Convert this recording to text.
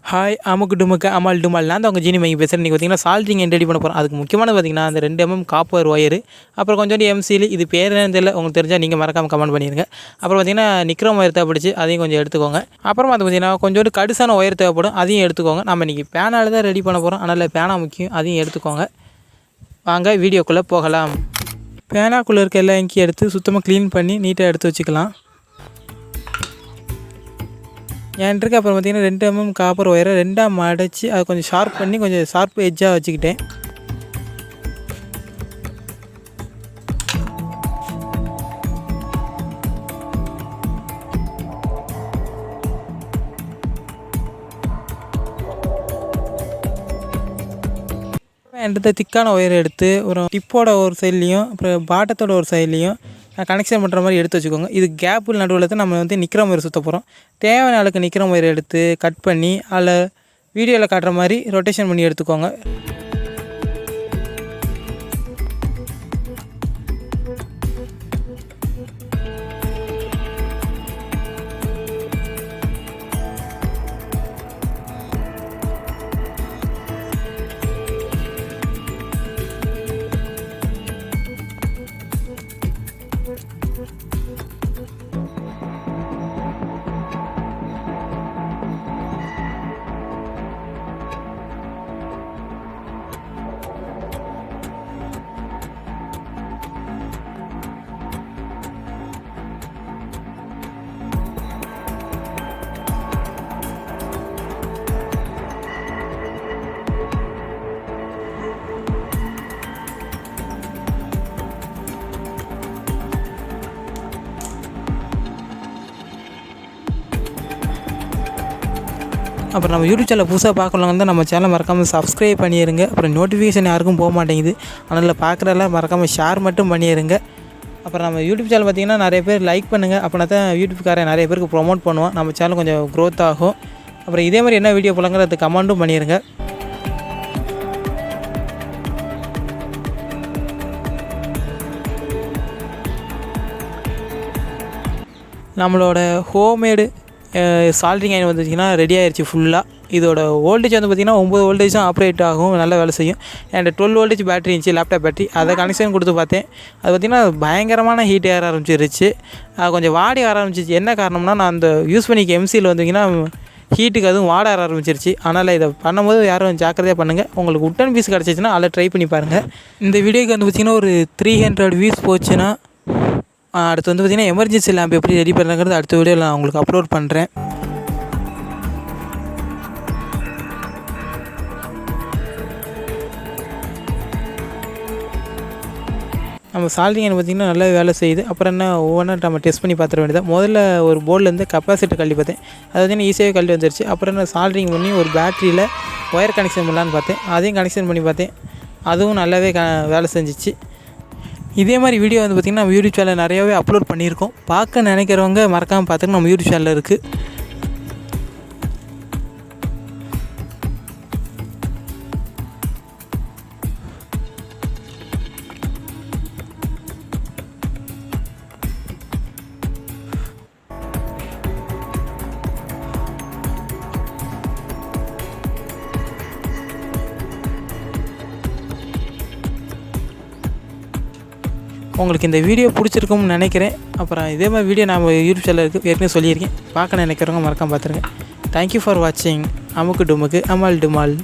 Hi அமுக்கு டுமுக்கு அமால் டுமால் நான் தான் உங்கள் ஜீனி மைக்கு பேசுகிறேன். நீங்கள் பார்த்தீங்கன்னா சால்ட்ரிங் ரெடி பண்ண போகிறோம். அதுக்கு முக்கியமானது பார்த்தீங்கன்னா அந்த 2 காப்பர் ஒயரு, அப்புறம் கொஞ்சோண்டு எம்சிலி. இது பேர் என்னன்னு தெரியல, உங்களுக்கு தெரிஞ்சால் நீங்கள் மறக்காமல் கமெண்ட் பண்ணிடுங்க. அப்புறம் பார்த்தீங்கன்னா நிக்ரோம் ஒயர் தேவைப்படுச்சு, அதையும் கொஞ்சம் எடுத்துக்கோங்க. அப்புறம் அது பார்த்தீங்கன்னா கொஞ்சோண்டு கடுசான ஒயர் தேவைப்படும், அதையும் எடுத்துக்கோங்க. நம்ம இன்றைக்கி பேனால் தான் ரெடி பண்ண போகிறோம், அதனால் பேனா முக்கியம், அதையும் எடுத்துக்கோங்க. வாங்க வீடியோக்குள்ளே போகலாம். பேனாக்குள்ளே இருக்க எல்லா இங்கேயும் எடுத்து சுத்தமாக க்ளீன் பண்ணி நீட்டாக எடுத்து வச்சுக்கலாம். என்கிட்ட அப்புறம் பார்த்திங்கன்னா 2 காப்பர் ஒயரை 2ஆக மடித்து அதை கொஞ்சம் ஷார்ப் பண்ணி கொஞ்சம் ஷார்ப் எட்ஜாக வச்சுக்கிட்டேன். என்கிட்ட திக்கான ஒயரை எடுத்து ஒரு டிப்போட ஒரு சைட்லேயும் அப்புறம் பாட்டத்தோட ஒரு சைட்லேயும் கனெக்ஷன் பண்ணுற மாதிரி எடுத்து வச்சுக்கோங்க. இது கேப்பு நடுவில் தான் நம்ம நிக்ரோம் ஒயர் சுற்ற போகிறோம். தேவையான அளவுக்கு நிக்ரோம் ஒயர் எடுத்து கட் பண்ணி அதில் வீடியோவில் காட்டுற மாதிரி ரொட்டேஷன் பண்ணி எடுத்துக்கோங்க. அப்புறம் நம்ம யூடியூப் சேனல் புதுசாக பார்க்கலாம் வந்து நம்ம சேனல் மறக்காமல் சப்ஸ்கிரைப் பண்ணிடுங்க. அப்புறம் நோட்டிஃபிகேஷன் யாருக்கும் போக மாட்டேங்குது, அதனால் பார்க்குறதெல்லாம் மறக்காமல் ஷேர் மட்டும் பண்ணிடுங்க. அப்புறம் நம்ம யூடியூப் சேனல் பார்த்திங்கன்னா நிறைய பேர் லைக் பண்ணுங்கள், அப்படின்னா தான் யூடியூப்காரன் நிறைய பேருக்கு ப்ரொமோட் பண்ணுவோம், நம்ம சேனல் கொஞ்சம் க்ரோத் ஆகும். அப்புறம் இதே மாதிரி என்ன வீடியோ போலங்கிறது கமெண்ட்டும் பண்ணிடுங்க. நம்மளோட ஹோம்மேடு சால்ட்ரிங் அயன் வந்துச்சிங்கன்னா ரெடி ஆகிடுச்சு ஃபுல்லாக. இதோட வோல்டேஜ் வந்து பார்த்திங்கன்னா 9 வோல்டேஜ் தான் ஆப்ரேட் ஆகும், நல்லா வேலை செய்யும். என்கிட்ட 12 வோல்டேஜ் பேட்டரி இருந்துச்சு, லேப்டாப் பேட்டரி. அதை கனெக்ஷன் கொடுத்து பார்த்தேன். அது பார்த்திங்கன்னா பயங்கரமான ஹீட் ஏற ஆரம்பிச்சிருச்சு, கொஞ்சம் வாடி ஆரம்பிச்சிச்சு. என்ன காரணம்னா நான் அந்த யூஸ் பண்ணிக்க எம்சியில் வந்திங்கன்னா ஹீட்டுக்கு அதுவும் வாட ஆரம்பிச்சிருச்சு. அதனால் இதை பண்ணும்போது யாரும் ஜாக்கிரதையாக பண்ணுங்கள். உங்களுக்கு உட்டன் பீஸ் கிடச்சிச்சின்னா அதில் ட்ரை பண்ணி பாருங்கள். இந்த வீடியோக்கு வந்து பார்த்திங்கன்னா ஒரு 300 வியூஸ் போச்சுன்னா அடுத்து வந்து பார்த்திங்கன்னா எமர்ஜென்சி லேம்ப் எப்படி ரெடி பண்ணுறங்கிறது அடுத்த வீடியோவில் நான் உங்களுக்கு அப்லோட் பண்ணுறேன். நம்ம சால்ட்ரிங் பார்த்திங்கன்னா நல்லா வேலை செய்யுது. அப்புறம் என்ன ஒவ்வொன்றா நம்ம டெஸ்ட் பண்ணி பார்த்துட வேண்டியதான். முதல்ல ஒரு போர்ட்லேருந்து கெப்பாசிட்டர் கழட்டி பார்த்தேன், அது பார்த்திங்கன்னா ஈஸியாகவே கழட்டி வந்துருச்சு. அப்புறம் என்ன சால்ட்ரிங் பண்ணி ஒரு பேட்டரியில் ஒயர் கனெக்ஷன் பண்ணலான்னு பார்த்தேன், அதையும் கனெக்ஷன் பண்ணி பார்த்தேன், அதுவும் நல்லாவே வேலை செஞ்சிச்சு. இதே மாதிரி வீடியோ வந்து பார்த்திங்கன்னா நம்ம யூடியூப் சேனலில் நிறையாவே அப்லோட் பண்ணியிருக்கோம். பார்க்க நினைக்கிறவங்க மறக்காமல் பார்த்துங்க, நம்ம யூடியூப் சேனலில் இருக்குது. உங்களுக்கு இந்த வீடியோ பிடிச்சிருக்கும்னு நினைக்கிறேன். அப்புறம் இதே மாதிரி வீடியோ நான் யூடியூப் சேனலில் இருக்குது, ஏற்கனவே சொல்லியிருக்கேன். பார்க்க நினைக்கிறவங்க மறக்காம பார்த்துருங்க. தேங்க்யூ ஃபார் வாட்சிங். அமுக்கு டுமுக்கு அமால் டுமால்.